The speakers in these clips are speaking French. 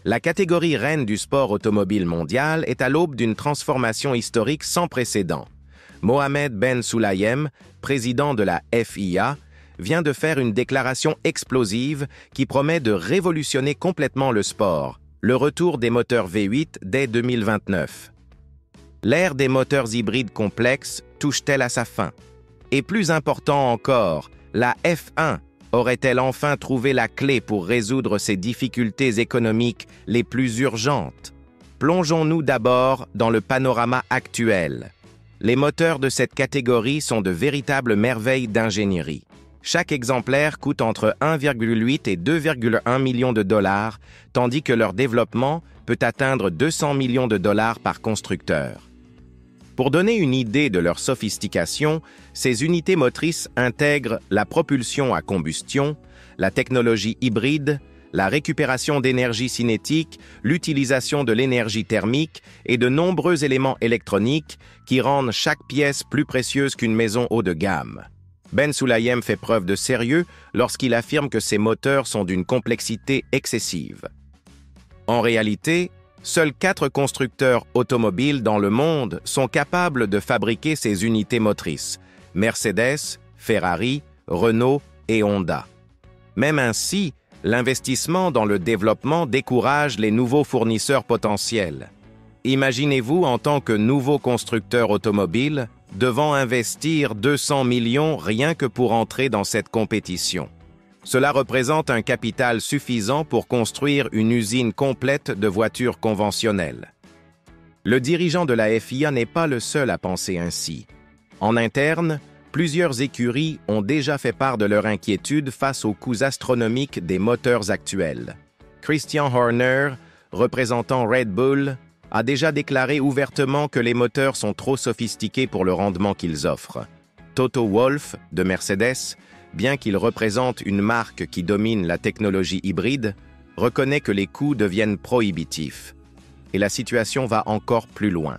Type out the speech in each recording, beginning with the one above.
La catégorie reine du sport automobile mondial est à l'aube d'une transformation historique sans précédent. Mohammed Ben Sulayem, président de la FIA, vient de faire une déclaration explosive qui promet de révolutionner complètement le sport, le retour des moteurs V8 dès 2029. L'ère des moteurs hybrides complexes touche-t-elle à sa fin? Et plus important encore, la F1 aurait-elle enfin trouvé la clé pour résoudre ses difficultés économiques les plus urgentes? Plongeons-nous d'abord dans le panorama actuel. Les moteurs de cette catégorie sont de véritables merveilles d'ingénierie. Chaque exemplaire coûte entre 1,8 et 2,1 millions de dollars, tandis que leur développement peut atteindre 200 millions de dollars par constructeur. Pour donner une idée de leur sophistication, ces unités motrices intègrent la propulsion à combustion, la technologie hybride, la récupération d'énergie cinétique, l'utilisation de l'énergie thermique et de nombreux éléments électroniques qui rendent chaque pièce plus précieuse qu'une maison haut de gamme. Ben Sulayem fait preuve de sérieux lorsqu'il affirme que ces moteurs sont d'une complexité excessive. En réalité, seuls 4 constructeurs automobiles dans le monde sont capables de fabriquer ces unités motrices: Mercedes, Ferrari, Renault et Honda. Même ainsi, l'investissement dans le développement décourage les nouveaux fournisseurs potentiels. Imaginez-vous en tant que nouveau constructeur automobile devant investir 200 millions rien que pour entrer dans cette compétition. Cela représente un capital suffisant pour construire une usine complète de voitures conventionnelles. Le dirigeant de la FIA n'est pas le seul à penser ainsi. En interne, plusieurs écuries ont déjà fait part de leur inquiétude face aux coûts astronomiques des moteurs actuels. Christian Horner, représentant Red Bull, a déjà déclaré ouvertement que les moteurs sont trop sophistiqués pour le rendement qu'ils offrent. Toto Wolff, de Mercedes, bien qu'il représente une marque qui domine la technologie hybride, reconnaît que les coûts deviennent prohibitifs. Et la situation va encore plus loin.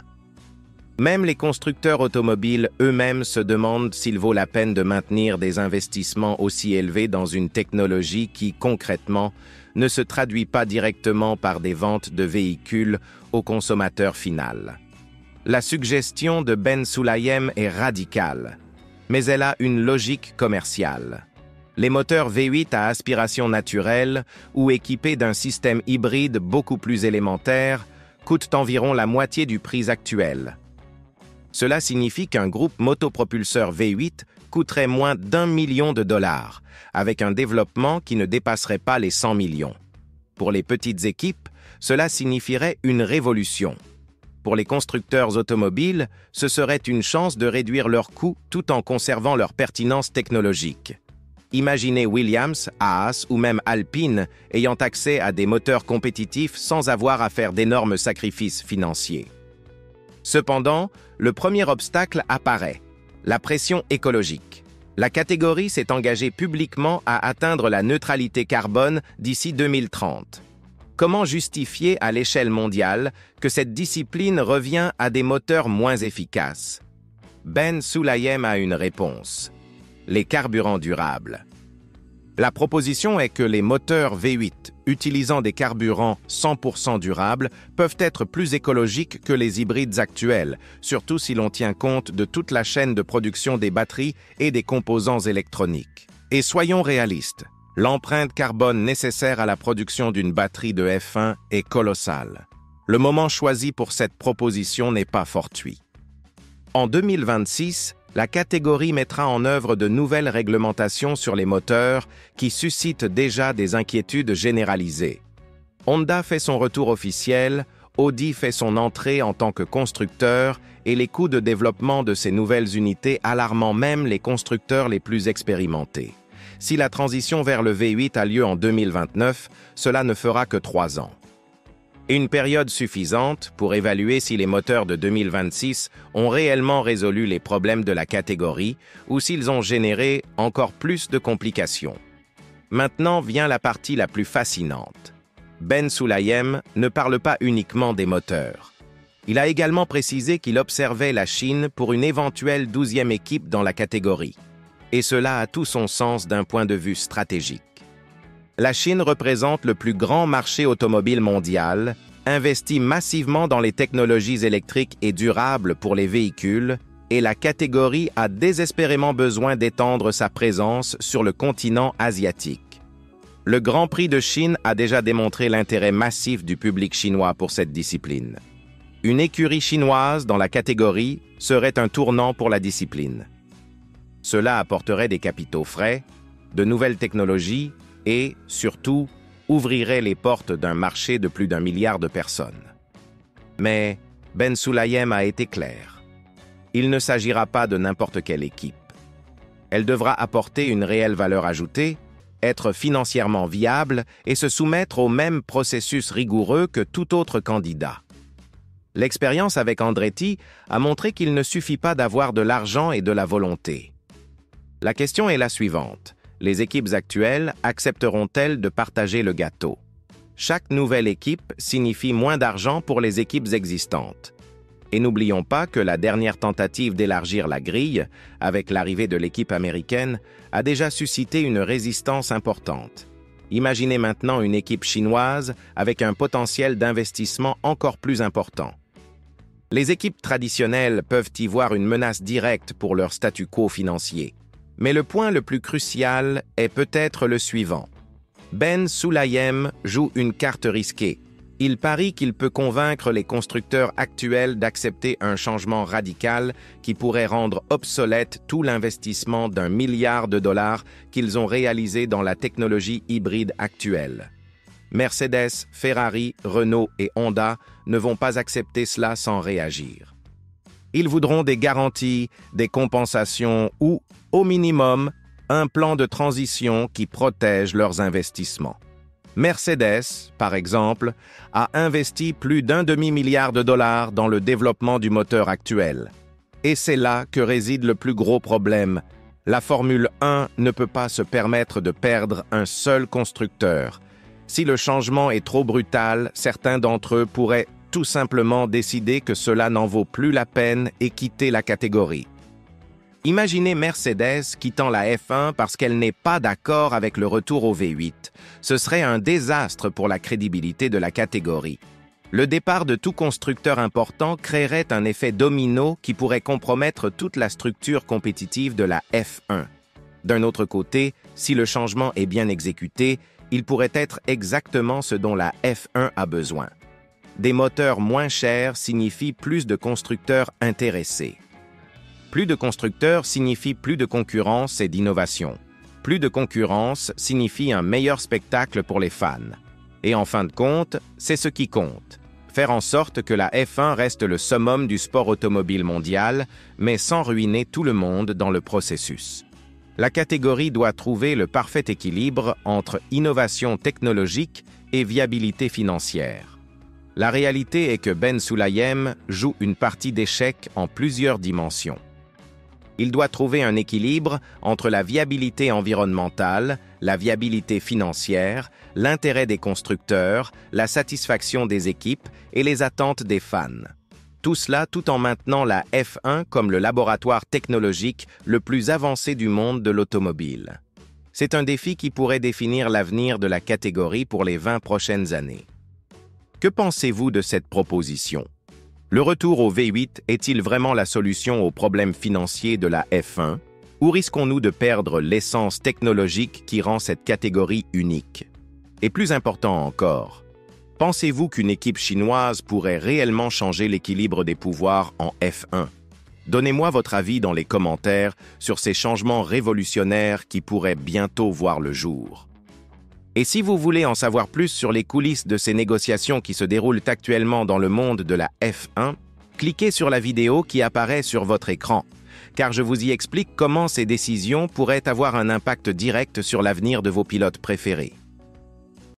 Même les constructeurs automobiles eux-mêmes se demandent s'il vaut la peine de maintenir des investissements aussi élevés dans une technologie qui, concrètement, ne se traduit pas directement par des ventes de véhicules au consommateur final. La suggestion de Ben Sulayem est radicale, mais elle a une logique commerciale. Les moteurs V8 à aspiration naturelle ou équipés d'un système hybride beaucoup plus élémentaire coûtent environ la moitié du prix actuel. Cela signifie qu'un groupe motopropulseur V8 coûterait moins d'1 million de dollars, avec un développement qui ne dépasserait pas les 100 millions. Pour les petites équipes, cela signifierait une révolution. Pour les constructeurs automobiles, ce serait une chance de réduire leurs coûts tout en conservant leur pertinence technologique. Imaginez Williams, Haas ou même Alpine ayant accès à des moteurs compétitifs sans avoir à faire d'énormes sacrifices financiers. Cependant, le premier obstacle apparaît, la pression écologique. La catégorie s'est engagée publiquement à atteindre la neutralité carbone d'ici 2030. Comment justifier à l'échelle mondiale que cette discipline revient à des moteurs moins efficaces? Ben Sulayem a une réponse: les carburants durables. La proposition est que les moteurs V8 utilisant des carburants 100% durables peuvent être plus écologiques que les hybrides actuels, surtout si l'on tient compte de toute la chaîne de production des batteries et des composants électroniques. Et soyons réalistes, l'empreinte carbone nécessaire à la production d'une batterie de F1 est colossale. Le moment choisi pour cette proposition n'est pas fortuit. En 2026, la catégorie mettra en œuvre de nouvelles réglementations sur les moteurs qui suscitent déjà des inquiétudes généralisées. Honda fait son retour officiel, Audi fait son entrée en tant que constructeur et les coûts de développement de ces nouvelles unités alarmant même les constructeurs les plus expérimentés. Si la transition vers le V8 a lieu en 2029, cela ne fera que 3 ans. Une période suffisante pour évaluer si les moteurs de 2026 ont réellement résolu les problèmes de la catégorie ou s'ils ont généré encore plus de complications. Maintenant vient la partie la plus fascinante. Ben Sulayem ne parle pas uniquement des moteurs. Il a également précisé qu'il observait la Chine pour une éventuelle 12e équipe dans la catégorie. Et cela a tout son sens d'un point de vue stratégique. La Chine représente le plus grand marché automobile mondial, investit massivement dans les technologies électriques et durables pour les véhicules, et la catégorie a désespérément besoin d'étendre sa présence sur le continent asiatique. Le Grand Prix de Chine a déjà démontré l'intérêt massif du public chinois pour cette discipline. Une écurie chinoise dans la catégorie serait un tournant pour la discipline. Cela apporterait des capitaux frais, de nouvelles technologies et, surtout, ouvrirait les portes d'un marché de plus d'1 milliard de personnes. Mais Ben Sulayem a été clair. Il ne s'agira pas de n'importe quelle équipe. Elle devra apporter une réelle valeur ajoutée, être financièrement viable et se soumettre au même processus rigoureux que tout autre candidat. L'expérience avec Andretti a montré qu'il ne suffit pas d'avoir de l'argent et de la volonté. La question est la suivante. Les équipes actuelles accepteront-elles de partager le gâteau? Chaque nouvelle équipe signifie moins d'argent pour les équipes existantes. Et n'oublions pas que la dernière tentative d'élargir la grille, avec l'arrivée de l'équipe américaine, a déjà suscité une résistance importante. Imaginez maintenant une équipe chinoise avec un potentiel d'investissement encore plus important. Les équipes traditionnelles peuvent y voir une menace directe pour leur statu quo financier. Mais le point le plus crucial est peut-être le suivant. Ben Sulayem joue une carte risquée. Il parie qu'il peut convaincre les constructeurs actuels d'accepter un changement radical qui pourrait rendre obsolète tout l'investissement d'1 milliard de dollars qu'ils ont réalisé dans la technologie hybride actuelle. Mercedes, Ferrari, Renault et Honda ne vont pas accepter cela sans réagir. Ils voudront des garanties, des compensations ou, au minimum, un plan de transition qui protège leurs investissements. Mercedes, par exemple, a investi plus d'1 demi-milliard de dollars dans le développement du moteur actuel. Et c'est là que réside le plus gros problème. La Formule 1 ne peut pas se permettre de perdre un seul constructeur. Si le changement est trop brutal, certains d'entre eux pourraient tout simplement décider que cela n'en vaut plus la peine et quitter la catégorie. Imaginez Mercedes quittant la F1 parce qu'elle n'est pas d'accord avec le retour au V8. Ce serait un désastre pour la crédibilité de la catégorie. Le départ de tout constructeur important créerait un effet domino qui pourrait compromettre toute la structure compétitive de la F1. D'un autre côté, si le changement est bien exécuté, il pourrait être exactement ce dont la F1 a besoin. Des moteurs moins chers signifient plus de constructeurs intéressés. Plus de constructeurs signifie plus de concurrence et d'innovation. Plus de concurrence signifie un meilleur spectacle pour les fans. Et en fin de compte, c'est ce qui compte. Faire en sorte que la F1 reste le summum du sport automobile mondial, mais sans ruiner tout le monde dans le processus. La catégorie doit trouver le parfait équilibre entre innovation technologique et viabilité financière. La réalité est que Ben Sulayem joue une partie d'échecs en plusieurs dimensions. Il doit trouver un équilibre entre la viabilité environnementale, la viabilité financière, l'intérêt des constructeurs, la satisfaction des équipes et les attentes des fans. Tout cela tout en maintenant la F1 comme le laboratoire technologique le plus avancé du monde de l'automobile. C'est un défi qui pourrait définir l'avenir de la catégorie pour les 20 prochaines années. Que pensez-vous de cette proposition? Le retour au V8 est-il vraiment la solution aux problèmes financiers de la F1? Ou risquons-nous de perdre l'essence technologique qui rend cette catégorie unique? Et plus important encore, pensez-vous qu'une équipe chinoise pourrait réellement changer l'équilibre des pouvoirs en F1? Donnez-moi votre avis dans les commentaires sur ces changements révolutionnaires qui pourraient bientôt voir le jour. Et si vous voulez en savoir plus sur les coulisses de ces négociations qui se déroulent actuellement dans le monde de la F1, cliquez sur la vidéo qui apparaît sur votre écran, car je vous y explique comment ces décisions pourraient avoir un impact direct sur l'avenir de vos pilotes préférés.